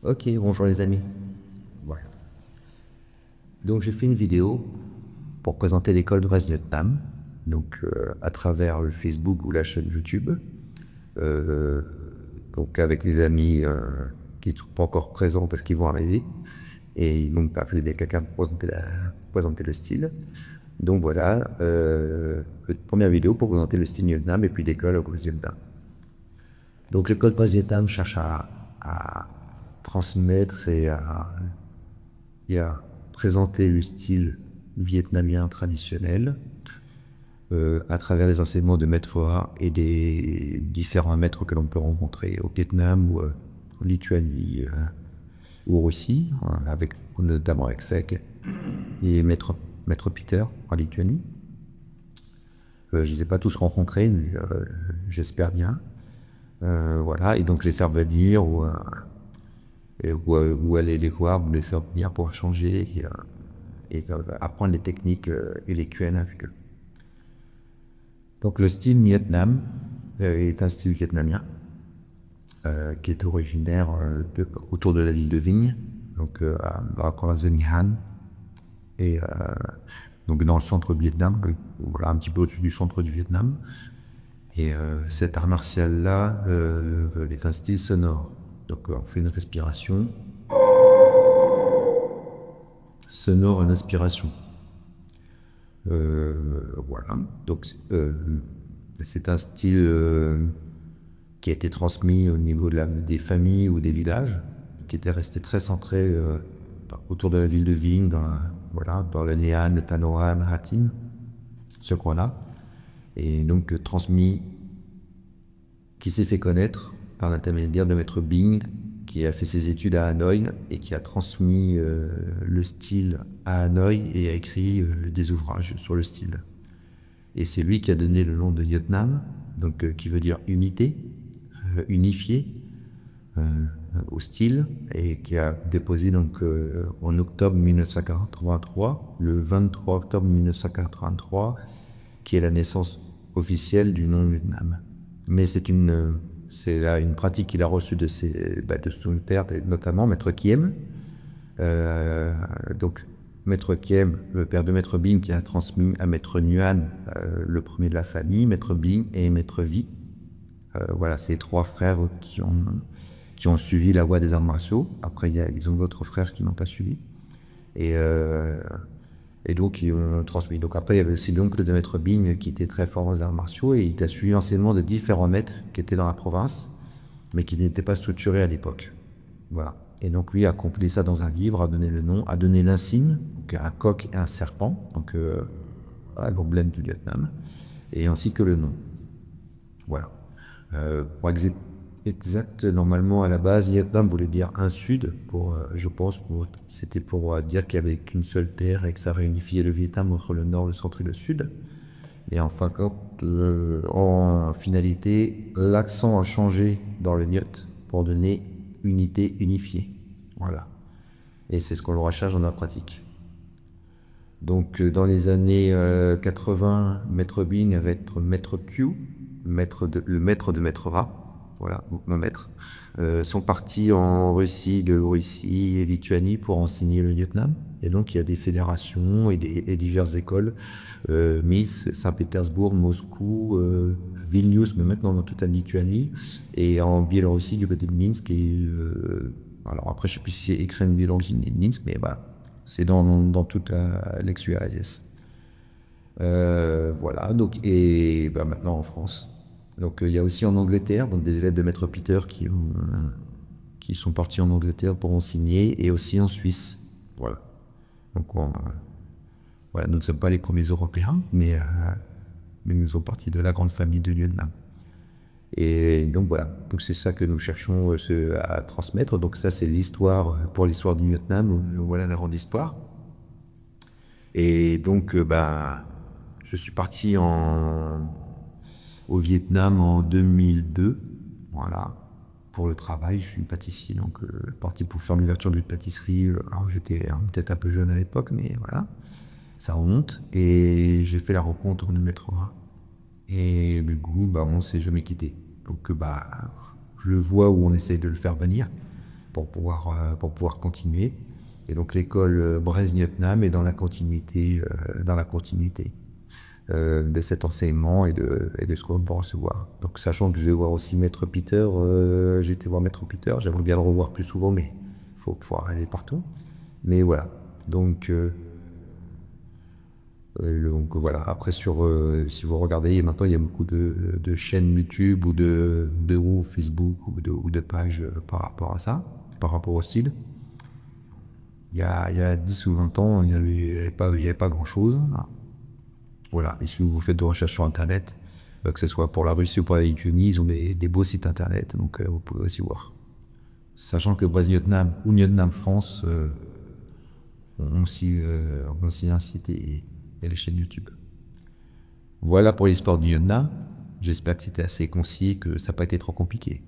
Ok, bonjour les amis. Voilà. Donc j'ai fait une vidéo pour présenter l'école de Vietnam, donc à travers le Facebook ou la chaîne YouTube, euh, donc avec les amis qui ne sont pas encore présents parce qu'ils vont arriver et ils n'ont pas fait des caca pour présenter le style. Donc voilà, première vidéo pour présenter le style Vietnam et puis l'école au Vietnam. Donc l'école Vietnam cherche à transmettre et à présenter le style vietnamien traditionnel à travers les enseignements de Maître Phoa et des différents maîtres que l'on peut rencontrer au Vietnam ou en Lituanie ou en Russie, hein, notamment avec Sec et Maître Peter en Lituanie. Je ne les ai pas tous rencontrés, mais j'espère bien. Voilà, et donc les faire venir ou aller les voir, ou les faire venir pour échanger et apprendre les techniques et les QN avec eux. Donc le style Vietnam est un style vietnamien qui est originaire autour de la ville de Vigne, donc à Khorasan et donc dans le centre du Vietnam, voilà un petit peu au-dessus du centre du Vietnam. Et cet art martial-là est un style sonore. Donc on fait une respiration sonore, une inspiration. Voilà. Donc c'est un style qui a été transmis au niveau des familles ou des villages, qui était resté très centré autour de la ville de Vigne, dans le Néan, le Tanoa, Mahatin, ce coin-là. Et donc transmis, qui s'est fait connaître par l'intermédiaire de Maître Bing, qui a fait ses études à Hanoï et qui a transmis le style à Hanoï et a écrit des ouvrages sur le style. Et c'est lui qui a donné le nom de Vietnam, donc qui veut dire unité, unifié au style, et qui a déposé donc en octobre 1983, le 23 octobre 1983, qui est la naissance officielle du nom Vietnam. Mais c'est là une pratique qu'il a reçue de son père, notamment Maître Kiem. Donc Maître Kiem, le père de Maître Bing, qui a transmis à Maître Nguyen, le premier de la famille, Maître Bing et Maître Vi. Voilà, ces trois frères qui ont suivi la voie des arts martiaux. Après, ils ont d'autres frères qui n'ont pas suivi. Et, et donc, ils ont transmis. Donc après, il y avait aussi l'oncle de Maître Bing qui était très fort aux arts martiaux et il a suivi l'enseignement de différents maîtres qui étaient dans la province, mais qui n'étaient pas structurés à l'époque. Voilà. Et donc lui a compilé ça dans un livre, a donné le nom, a donné l'insigne, donc un coq et un serpent, donc l'emblème du Vietnam, et ainsi que le nom. Voilà. Pour exact, normalement à la base, Vietnam voulait dire un sud, je pense, c'était pour dire qu'il n'y avait qu'une seule terre et que ça réunifiait le Vietnam entre le nord, le centre et le sud. Et en fin de compte, en finalité, l'accent a changé dans le Niet pour donner unité unifiée. Voilà. Et c'est ce qu'on le recherche dans la pratique. Donc dans les années 80, Maître Bing va être Maître Q, le maître de Maître Ra, voilà, donc mon maître, sont partis en Russie, de Russie et Lituanie pour enseigner le Vietnam. Et donc il y a des fédérations et diverses écoles, Minsk, Saint-Pétersbourg, Moscou, Vilnius, mais maintenant dans toute la Lituanie, et en Biélorussie du côté de Minsk. Alors après je sais plus si c'est écrit en Biélorussie de Minsk, mais voilà. C'est dans toute l'ex-URSS. Voilà, donc, et maintenant en France. Donc il y a aussi en Angleterre, donc des élèves de Maître Peter qui sont partis en Angleterre pour enseigner, et aussi en Suisse. Voilà. Donc voilà, nous ne sommes pas les premiers Européens, mais nous sommes partis de la grande famille de Vietnam. Et donc voilà, donc c'est ça que nous cherchons à transmettre. Donc ça c'est l'histoire, pour l'histoire du Vietnam, voilà la grande histoire. Et donc je suis parti au Vietnam en 2002, voilà, pour le travail. Je suis pâtissier, donc parti pour faire l'ouverture d'une pâtisserie. Alors j'étais peut-être un peu jeune à l'époque, mais voilà, ça remonte. Et j'ai fait la rencontre de Maître A. Et du coup, on ne s'est jamais quitté. Donc je vois où on essaye de le faire venir. pour pouvoir continuer. Et donc l'école Brest-Vietnam est dans la continuité, de cet enseignement et de ce qu'on peut recevoir. Donc sachant que je vais voir aussi Maître Peter, j'ai été voir Maître Peter, j'aimerais bien le revoir plus souvent, mais il faut pouvoir aller partout. Mais voilà, donc voilà, après si vous regardez, maintenant il y a beaucoup de chaînes YouTube ou Facebook ou de pages par rapport à ça, par rapport au style. Il y a 10 ou 20 ans, il y avait pas grand-chose. Voilà, et si vous faites de recherches sur Internet, que ce soit pour la Russie ou pour la Lituanie, ils ont des beaux sites Internet, donc vous pouvez aussi voir. Sachant que Brest-Vietnam ou Vietnam France ont aussi un site et les chaînes YouTube. Voilà pour l'histoire du Vietnam. J'espère que c'était assez concis et que ça n'a pas été trop compliqué.